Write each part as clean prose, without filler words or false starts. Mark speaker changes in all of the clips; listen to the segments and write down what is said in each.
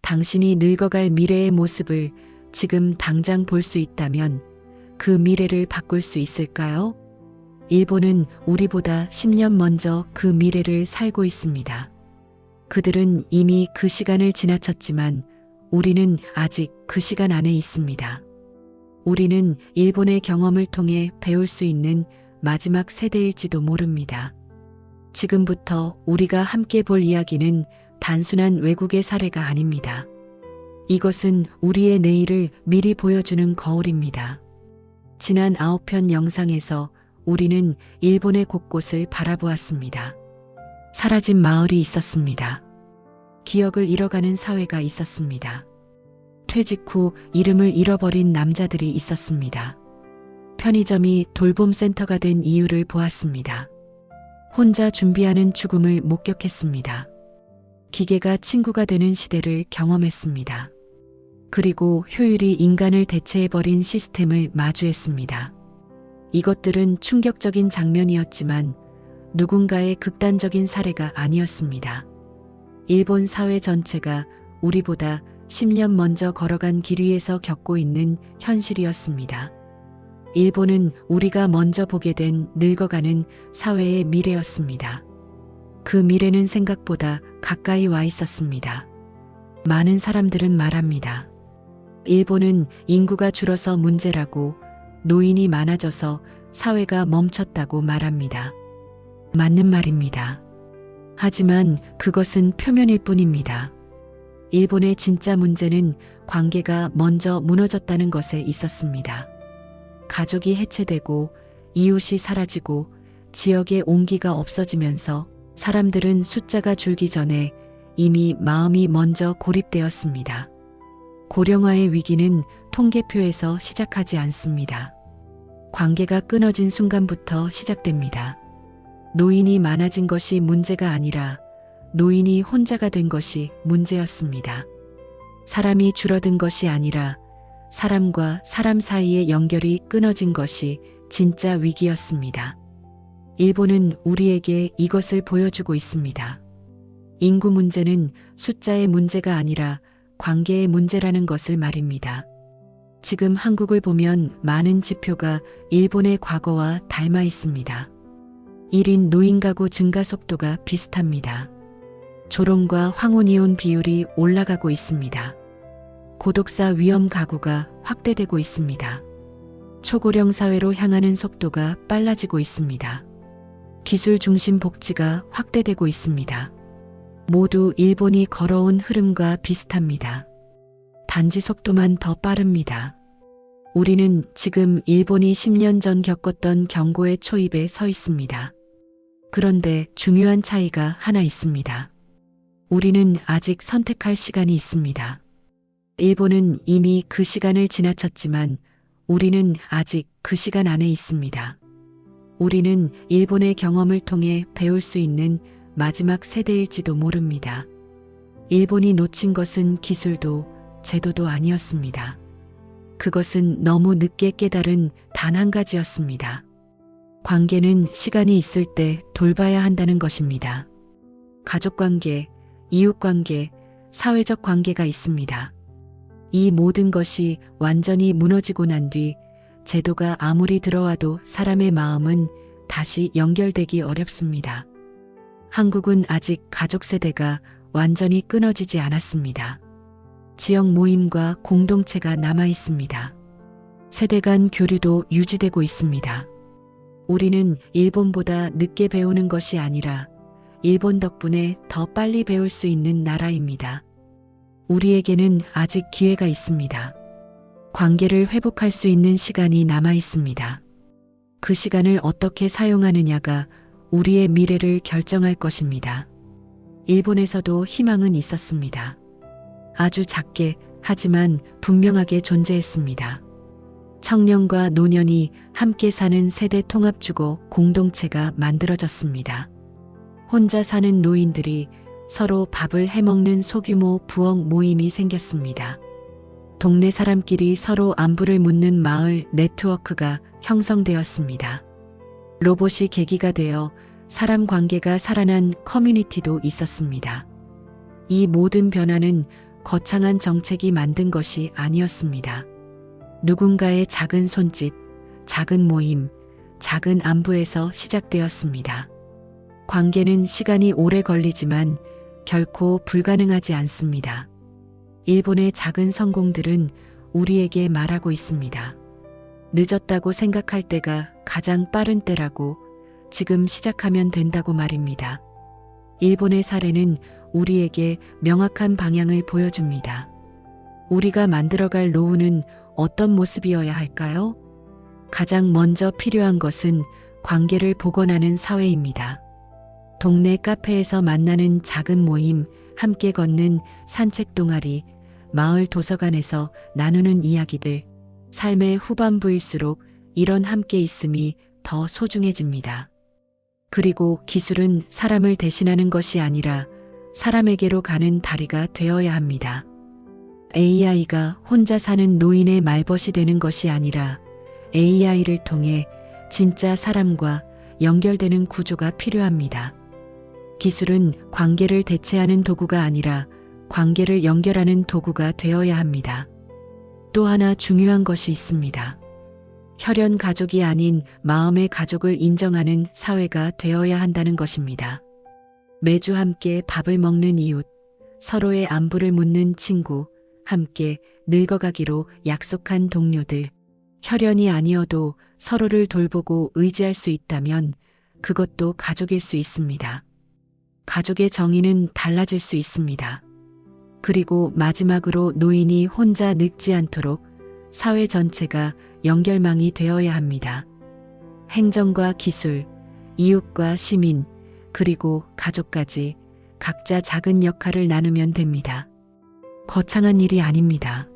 Speaker 1: 당신이 늙어갈 미래의 모습을 지금 당장 볼 수 있다면 그 미래를 바꿀 수 있을까요? 일본은 우리보다 10년 먼저 그 미래를 살고 있습니다. 그들은 이미 그 시간을 지나쳤지만 우리는 아직 그 시간 안에 있습니다. 우리는 일본의 경험을 통해 배울 수 있는 마지막 세대일지도 모릅니다. 지금부터 우리가 함께 볼 이야기는 단순한 외국의 사례가 아닙니다. 이것은 우리의 내일을 미리 보여주는 거울입니다. 지난 9편 영상에서 우리는 일본의 곳곳을 바라보았습니다. 사라진 마을이 있었습니다. 기억을 잃어가는 사회가 있었습니다. 퇴직 후 이름을 잃어버린 남자들이 있었습니다. 편의점이 돌봄센터가 된 이유를 보았습니다. 혼자 준비하는 죽음을 목격했습니다. 기계가 친구가 되는 시대를 경험했습니다. 그리고 효율이 인간을 대체해버린 시스템을 마주했습니다. 이것들은 충격적인 장면이었지만 누군가의 극단적인 사례가 아니었습니다. 일본 사회 전체가 우리보다 10년 먼저 걸어간 길 위에서 겪고 있는 현실이었습니다. 일본은 우리가 먼저 보게 된 늙어가는 사회의 미래였습니다. 그 미래는 생각보다 가까이 와 있었습니다. 많은 사람들은 말합니다. 일본은 인구가 줄어서 문제라고, 노인이 많아져서 사회가 멈췄다고 말합니다. 맞는 말입니다. 하지만 그것은 표면일 뿐입니다. 일본의 진짜 문제는 관계가 먼저 무너졌다는 것에 있었습니다. 가족이 해체되고 이웃이 사라지고 지역의 온기가 없어지면서 사람들은 숫자가 줄기 전에 이미 마음이 먼저 고립되었습니다. 고령화의 위기는 통계표에서 시작하지 않습니다. 관계가 끊어진 순간부터 시작됩니다. 노인이 많아진 것이 문제가 아니라 노인이 혼자가 된 것이 문제였습니다. 사람이 줄어든 것이 아니라 사람과 사람 사이의 연결이 끊어진 것이 진짜 위기였습니다. 일본은 우리에게 이것을 보여주고 있습니다. 인구 문제는 숫자의 문제가 아니라 관계의 문제라는 것을 말입니다. 지금 한국을 보면 많은 지표가 일본의 과거와 닮아 있습니다. 1인 노인 가구 증가 속도가 비슷합니다. 조롱과 황혼이혼 비율이 올라가고 있습니다. 고독사 위험 가구가 확대되고 있습니다. 초고령 사회로 향하는 속도가 빨라지고 있습니다. 기술 중심 복지가 확대되고 있습니다. 모두 일본이 걸어온 흐름과 비슷합니다. 단지 속도만 더 빠릅니다. 우리는 지금 일본이 10년 전 겪었던 경고의 초입에 서 있습니다. 그런데 중요한 차이가 하나 있습니다. 우리는 아직 선택할 시간이 있습니다. 일본은 이미 그 시간을 지나쳤지만 우리는 아직 그 시간 안에 있습니다. 우리는 일본의 경험을 통해 배울 수 있는 마지막 세대일지도 모릅니다. 일본이 놓친 것은 기술도 제도도 아니었습니다. 그것은 너무 늦게 깨달은 단 한 가지였습니다. 관계는 시간이 있을 때 돌봐야 한다는 것입니다. 가족관계, 이웃관계, 사회적 관계가 있습니다. 이 모든 것이 완전히 무너지고 난 뒤 제도가 아무리 들어와도 사람의 마음은 다시 연결되기 어렵습니다. 한국은 아직 가족 세대가 완전히 끊어지지 않았습니다. 지역 모임과 공동체가 남아 있습니다. 세대 간 교류도 유지되고 있습니다. 우리는 일본보다 늦게 배우는 것이 아니라 일본 덕분에 더 빨리 배울 수 있는 나라입니다. 우리에게는 아직 기회가 있습니다. 관계를 회복할 수 있는 시간이 남아 있습니다. 그 시간을 어떻게 사용하느냐가 우리의 미래를 결정할 것입니다. 일본에서도 희망은 있었습니다. 아주 작게 하지만 분명하게 존재했습니다. 청년과 노년이 함께 사는 세대 통합주거 공동체가 만들어졌습니다. 혼자 사는 노인들이 서로 밥을 해먹는 소규모 부엌 모임이 생겼습니다. 동네 사람끼리 서로 안부를 묻는 마을 네트워크가 형성되었습니다. 로봇이 계기가 되어 사람 관계가 살아난 커뮤니티도 있었습니다. 이 모든 변화는 거창한 정책이 만든 것이 아니었습니다. 누군가의 작은 손짓, 작은 모임, 작은 안부에서 시작되었습니다. 관계는 시간이 오래 걸리지만 결코 불가능하지 않습니다. 일본의 작은 성공들은 우리에게 말하고 있습니다. 늦었다고 생각할 때가 가장 빠른 때라고, 지금 시작하면 된다고 말입니다. 일본의 사례는 우리에게 명확한 방향을 보여줍니다. 우리가 만들어갈 노후는 어떤 모습이어야 할까요? 가장 먼저 필요한 것은 관계를 복원하는 사회입니다. 동네 카페에서 만나는 작은 모임, 함께 걷는 산책 동아리, 마을 도서관에서 나누는 이야기들, 삶의 후반부일수록 이런 함께 있음이 더 소중해집니다. 그리고 기술은 사람을 대신하는 것이 아니라 사람에게로 가는 다리가 되어야 합니다. AI가 혼자 사는 노인의 말벗이 되는 것이 아니라 AI를 통해 진짜 사람과 연결되는 구조가 필요합니다. 기술은 관계를 대체하는 도구가 아니라 관계를 연결하는 도구가 되어야 합니다. 또 하나 중요한 것이 있습니다. 혈연 가족이 아닌 마음의 가족을 인정하는 사회가 되어야 한다는 것입니다. 매주 함께 밥을 먹는 이웃, 서로의 안부를 묻는 친구, 함께 늙어가기로 약속한 동료들, 혈연이 아니어도 서로를 돌보고 의지할 수 있다면 그것도 가족일 수 있습니다. 가족의 정의는 달라질 수 있습니다. 그리고 마지막으로 노인이 혼자 늙지 않도록 사회 전체가 연결망이 되어야 합니다. 행정과 기술, 이웃과 시민, 그리고 가족까지 각자 작은 역할을 나누면 됩니다. 거창한 일이 아닙니다.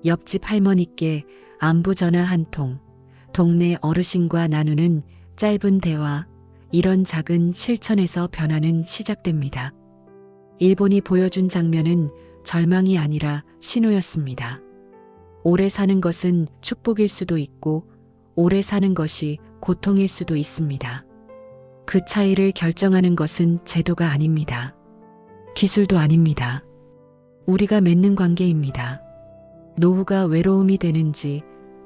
Speaker 1: 옆집 할머니께 안부 전화 한 통, 동네 어르신과 나누는 짧은 대화, 이런 작은 실천에서 변화는 시작됩니다. 일본이 보여준 장면은 절망이 아니라 신호였습니다. 오래 사는 것은 축복일 수도 있고 오래 사는 것이 고통일 수도 있습니다. 그 차이를 결정하는 것은 제도가 아닙니다. 기술도 아닙니다. 우리가 맺는 관계입니다. 노후가 외로움이 되는지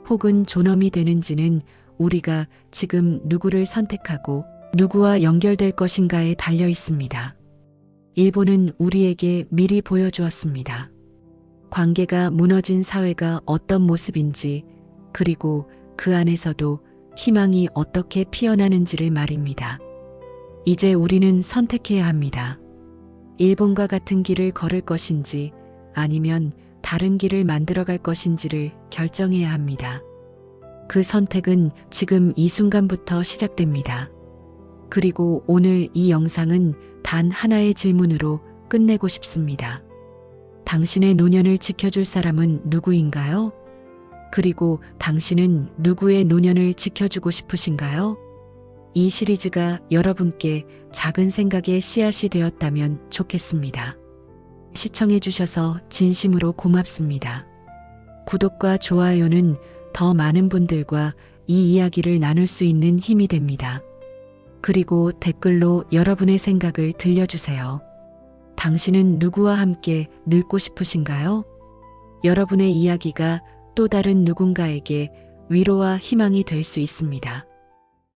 Speaker 1: 혹은 존엄이 되는지는 우리가 지금 누구를 선택하고 누구와 연결될 것인가에 달려 있습니다. 일본은 우리에게 미리 보여주었습니다. 관계가 무너진 사회가 어떤 모습인지, 그리고 그 안에서도 희망이 어떻게 피어나는지를 말입니다. 이제 우리는 선택해야 합니다. 일본과 같은 길을 걸을 것인지 아니면 다른 길을 만들어갈 것인지를 결정해야 합니다. 그 선택은 지금 이 순간부터 시작됩니다. 그리고 오늘 이 영상은 단 하나의 질문으로 끝내고 싶습니다. 당신의 노년을 지켜줄 사람은 누구인가요? 그리고 당신은 누구의 노년을 지켜주고 싶으신가요? 이 시리즈가 여러분께 작은 생각의 씨앗이 되었다면 좋겠습니다. 시청해주셔서 진심으로 고맙습니다. 구독과 좋아요는 더 많은 분들과 이 이야기를 나눌 수 있는 힘이 됩니다. 그리고 댓글로 여러분의 생각을 들려주세요. 당신은 누구와 함께 늙고 싶으신가요? 여러분의 이야기가 또 다른 누군가에게 위로와 희망이 될 수 있습니다.